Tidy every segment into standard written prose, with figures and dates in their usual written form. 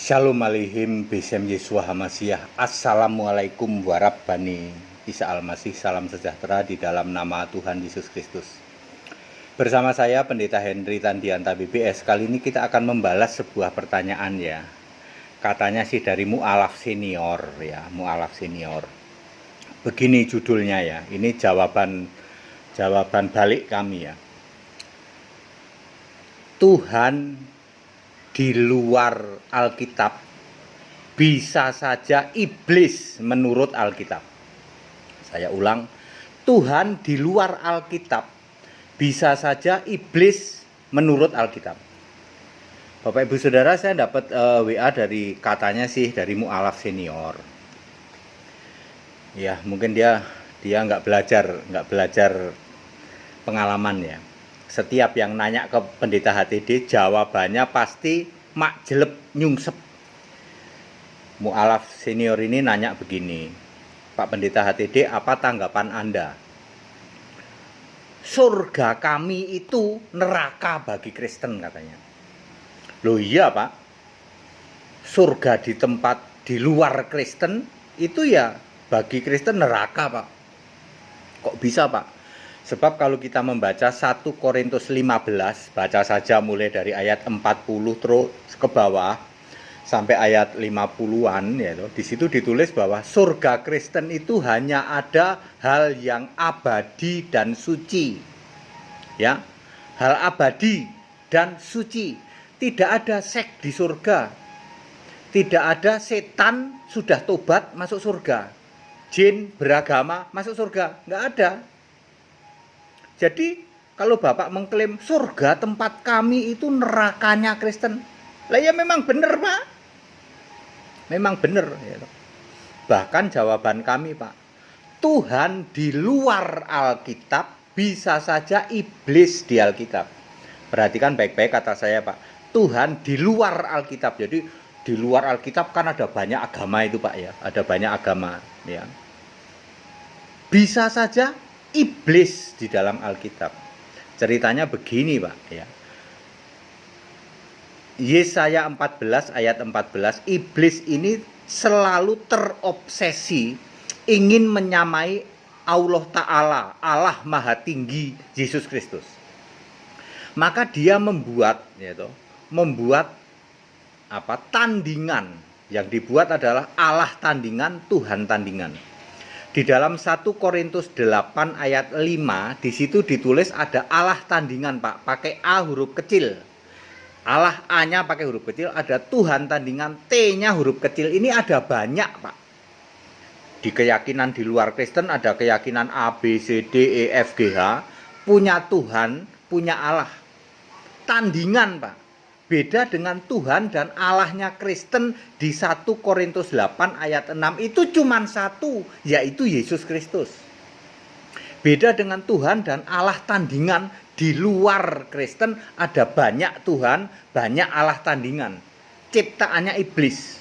Shalom aleihim Besem Yesua Hamasiyah. Assalamualaikum warabbani Isa Al-Masih. Salam sejahtera di dalam nama Tuhan Yesus Kristus. Bersama saya Pendeta Henry Tandianta BBS. Kali ini kita akan membalas sebuah pertanyaan ya. Katanya sih dari mu'alaf senior ya, mu'alaf senior. Begini judulnya ya. Ini jawaban balik kami ya. Tuhan di luar Alkitab bisa saja iblis menurut Alkitab. Saya ulang, Tuhan di luar Alkitab bisa saja iblis menurut Alkitab. Bapak Ibu Saudara, saya dapat WA dari katanya sih dari mu'alaf senior. Ya, mungkin dia nggak belajar pengalaman ya. Setiap yang nanya ke pendeta HTD, jawabannya pasti mak jelep nyungsep. Mu'alaf senior ini nanya begini, Pak Pendeta HTD, apa tanggapan Anda? Surga kami itu neraka bagi Kristen katanya. Loh iya Pak, surga di tempat di luar Kristen itu ya bagi Kristen neraka Pak. Kok bisa Pak? Sebab kalau kita membaca 1 Korintus 15, baca saja mulai dari ayat 40 terus ke bawah sampai ayat 50-an ya, di situ ditulis bahwa surga Kristen itu hanya ada hal yang abadi dan suci. Ya. Hal abadi dan suci. Tidak ada seks di surga. Tidak ada setan sudah tobat masuk surga. Jin beragama masuk surga, enggak ada. Jadi kalau Bapak mengklaim surga tempat kami itu nerakanya Kristen, lah ya memang benar Pak, memang benar. Ya. Bahkan jawaban kami Pak, Tuhan di luar Alkitab bisa saja iblis di Alkitab. Perhatikan baik-baik kata saya Pak, Tuhan di luar Alkitab. Jadi di luar Alkitab kan ada banyak agama itu Pak ya, ada banyak agama ya. Bisa saja iblis di dalam Alkitab. Ceritanya begini Pak ya. Yesaya 14 ayat 14, iblis ini selalu terobsesi ingin menyamai Allah Ta'ala, Allah Maha Tinggi, Yesus Kristus. Maka dia membuat tandingan. Yang dibuat adalah Allah tandingan, Tuhan tandingan. Di dalam 1 Korintus 8 ayat 5, di situ ditulis ada Allah tandingan Pak, pakai A huruf kecil. Allah A-nya pakai huruf kecil, ada Tuhan tandingan T-nya huruf kecil. Ini ada banyak Pak. Di keyakinan di luar Kristen ada keyakinan A, B, C, D, E, F, G, H. Punya Tuhan, punya Allah. Tandingan Pak. Beda dengan Tuhan dan Allahnya Kristen di 1 Korintus 8 ayat 6 itu cuma satu, yaitu Yesus Kristus. Beda dengan Tuhan dan Allah tandingan di luar Kristen ada banyak Tuhan, banyak Allah tandingan. Ciptaannya iblis.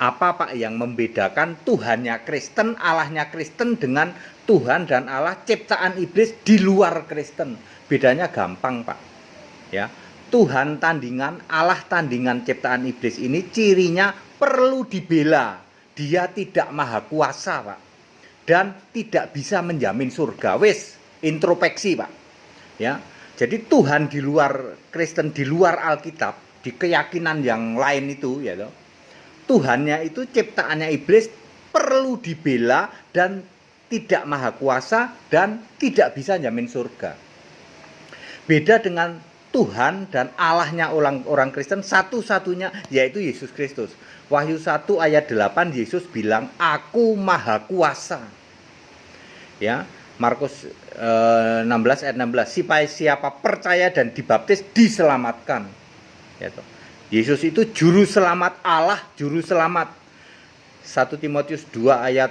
Apa Pak yang membedakan Tuhannya Kristen, Allahnya Kristen dengan Tuhan dan Allah ciptaan iblis di luar Kristen? Bedanya gampang Pak. Ya. Tuhan tandingan, Allah tandingan ciptaan iblis ini cirinya perlu dibela. Dia tidak maha kuasa Pak. Dan tidak bisa menjamin surga. Wes, introspeksi Pak. Ya. Jadi Tuhan di luar Kristen, di luar Alkitab, di keyakinan yang lain itu ya toh. Tuhannya itu ciptaannya iblis perlu dibela dan tidak maha kuasa dan tidak bisa jamin surga. Beda dengan Tuhan dan Allahnya orang Kristen satu-satunya yaitu Yesus Kristus. Wahyu 1 ayat 8 Yesus bilang, "Aku maha kuasa." Ya, Markus 16 ayat 16, siapa percaya dan dibaptis diselamatkan. Ya, toh. Yesus itu juru selamat Allah, juru selamat. 1 Timotius 2 ayat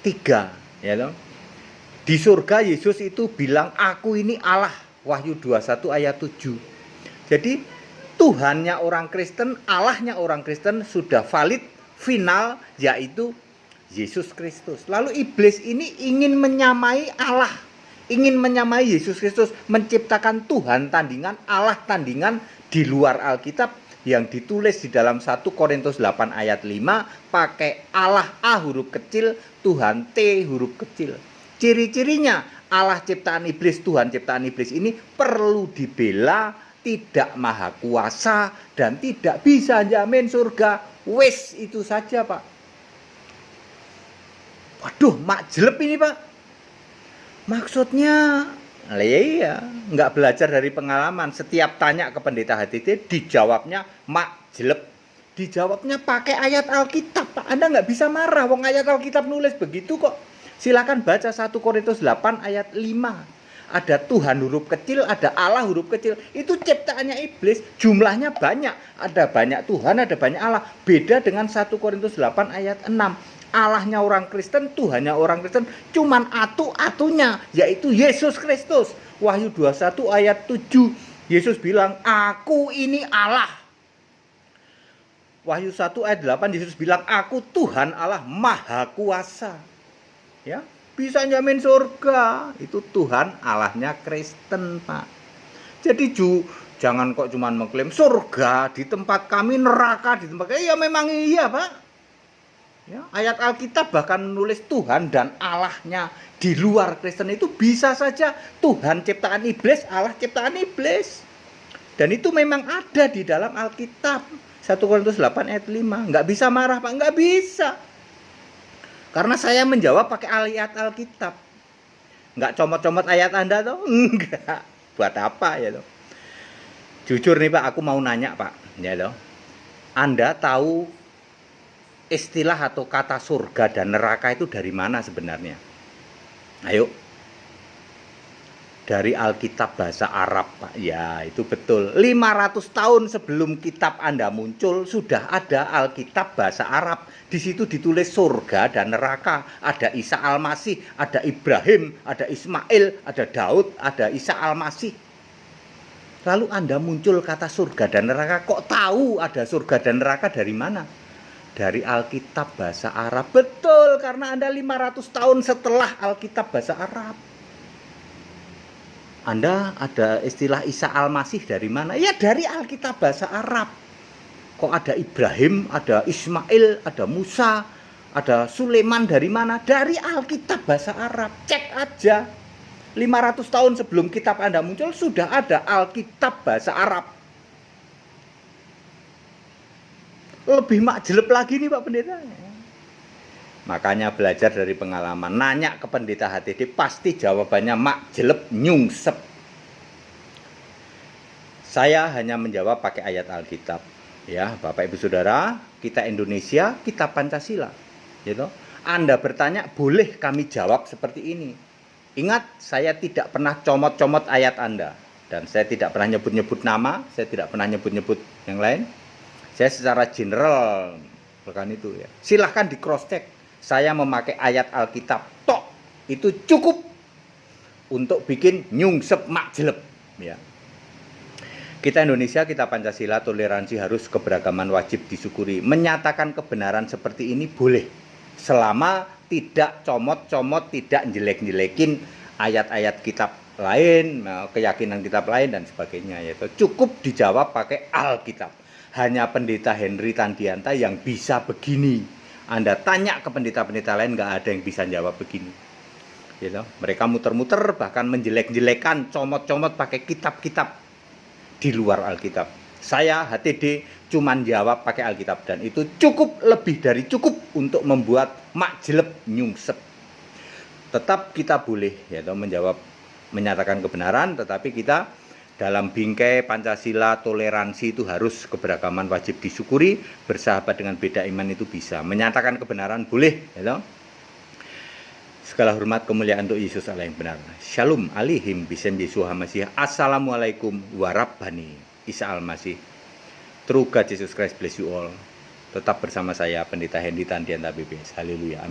3, ya toh. Di surga Yesus itu bilang, "Aku ini Allah." Wahyu 21 ayat 7. Jadi Tuhannya orang Kristen, Allahnya orang Kristen sudah valid, final, yaitu Yesus Kristus. Lalu iblis ini ingin menyamai Allah, ingin menyamai Yesus Kristus, menciptakan Tuhan tandingan, Allah tandingan di luar Alkitab, yang ditulis di dalam 1 Korintus 8 ayat 5 pakai Allah A huruf kecil, Tuhan T huruf kecil. Ciri-cirinya Allah ciptaan iblis, Tuhan ciptaan iblis ini perlu dibela, tidak maha kuasa dan tidak bisa jamin surga. Wes itu saja, Pak. Waduh, mak jelep ini, Pak. Maksudnya iya, nggak belajar dari pengalaman. Setiap tanya ke pendeta HTT, dijawabnya mak jelep. Dijawabnya pakai ayat Alkitab, Pak. Anda nggak bisa marah, wong ayat Alkitab nulis begitu kok. Silakan baca 1 Korintus 8 ayat 5. Ada Tuhan huruf kecil, ada Allah huruf kecil. Itu ciptaannya iblis, jumlahnya banyak. Ada banyak Tuhan, ada banyak Allah. Beda dengan 1 Korintus 8 ayat 6. Allahnya orang Kristen, Tuhannya orang Kristen, cuman atu-atunya, yaitu Yesus Kristus. Wahyu 21 ayat 7, Yesus bilang, aku ini Allah. Wahyu 1 ayat 8, Yesus bilang, aku Tuhan Allah Maha Kuasa. Ya, bisa jamin surga. Itu Tuhan Allahnya Kristen, Pak. Jadi jangan kok cuman mengklaim surga di tempat kami, neraka di tempat kami. Ya memang iya, Pak. Ya, ayat Alkitab bahkan menulis Tuhan dan Allahnya di luar Kristen itu bisa saja Tuhan ciptaan iblis, Allah ciptaan iblis. Dan itu memang ada di dalam Alkitab. 1 Korintus 8 ayat 5. Nggak bisa marah, Pak. Nggak bisa. Karena saya menjawab pakai ayat Alkitab. Nggak comot-comot ayat Anda toh? Enggak. Buat apa ya toh? Jujur nih, Pak, aku mau nanya, Pak. Ya toh. Anda tahu istilah atau kata surga dan neraka itu dari mana sebenarnya? Ayo. Dari Alkitab bahasa Arab, Pak. Ya, itu betul. 500 tahun sebelum kitab Anda muncul sudah ada Alkitab bahasa Arab. Di situ ditulis surga dan neraka. Ada Isa Al-Masih, ada Ibrahim, ada Ismail, ada Daud, ada Isa Al-Masih. Lalu Anda muncul kata surga dan neraka. Kok tahu ada surga dan neraka dari mana? Dari Alkitab bahasa Arab. Betul, karena Anda 500 tahun setelah Alkitab bahasa Arab. Anda ada istilah Isa Al-Masih dari mana? Ya dari Alkitab bahasa Arab. Kok ada Ibrahim, ada Ismail, ada Musa, ada Sulaiman dari mana? Dari Alkitab bahasa Arab. Cek aja. 500 tahun sebelum kitab Anda muncul sudah ada Alkitab bahasa Arab. Lebih mak jelep lagi nih, Pak Pendeta. Makanya belajar dari pengalaman. Nanya ke pendeta HTD pasti jawabannya mak jelep nyungsep. Saya hanya menjawab pakai ayat Alkitab. Ya, Bapak Ibu Saudara, kita Indonesia, kita Pancasila. Gitu. Anda bertanya, boleh kami jawab seperti ini. Ingat, saya tidak pernah comot-comot ayat Anda. Dan saya tidak pernah nyebut-nyebut nama, saya tidak pernah nyebut-nyebut yang lain. Saya secara general bukan itu ya. Silahkan di cross check. Saya memakai ayat Alkitab tok itu cukup untuk bikin nyungsep mak jelep ya. Kita Indonesia, kita Pancasila, toleransi harus, keberagaman wajib disyukuri. Menyatakan kebenaran seperti ini boleh selama tidak comot-comot, tidak jelek-jelekin ayat-ayat kitab lain, keyakinan kitab lain dan sebagainya yaitu cukup dijawab pakai Alkitab. Hanya pendeta Henry Tandianta yang bisa begini. Anda tanya ke pendeta-pendeta lain, nggak ada yang bisa jawab begini. Gitu. Mereka muter-muter, bahkan menjelek-jelekan, comot-comot pakai kitab-kitab di luar Alkitab. Saya HTD cuman jawab pakai Alkitab dan itu cukup, lebih dari cukup untuk membuat mak jelep nyungsep. Tetap kita boleh yaitu menjawab, menyatakan kebenaran, tetapi kita dalam bingkai Pancasila, toleransi itu harus, keberagaman wajib disyukuri, bersahabat dengan beda iman itu bisa. Menyatakan kebenaran boleh, ya. Segala hormat kemuliaan untuk Yesus Allah yang benar. Shalom alaihim bisem Yesus Masih. Assalamualaikum warahmatullahi Isa Al-Masih. True God Jesus Christ bless you all. Tetap bersama saya Pendeta Hendy Tandianta BPS. Haleluya.